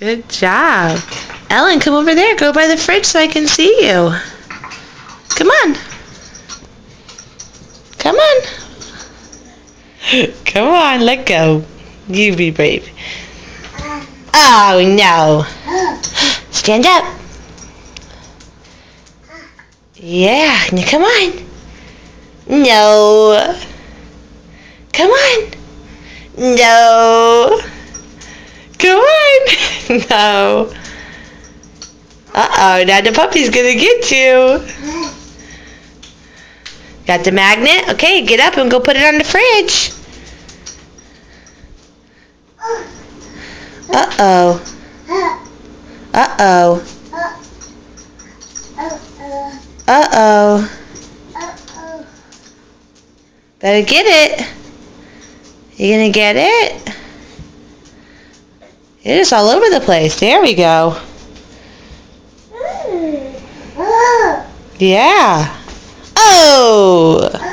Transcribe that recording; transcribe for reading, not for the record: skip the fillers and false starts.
Good job. Ellen, come over there. Go by the fridge so I can see you. Come on. Come on. Come on, let go. You be brave. Oh, no. Stand up. Yeah, now come on. No. Come on. No. Come on. No. Uh-oh, now the puppy's gonna get you. Got the magnet? Okay, get up and go put it on the fridge. Uh-oh. Uh-oh. Uh-oh. Better get it. You gonna get it? It is all over the place. There we go. Yeah. Oh!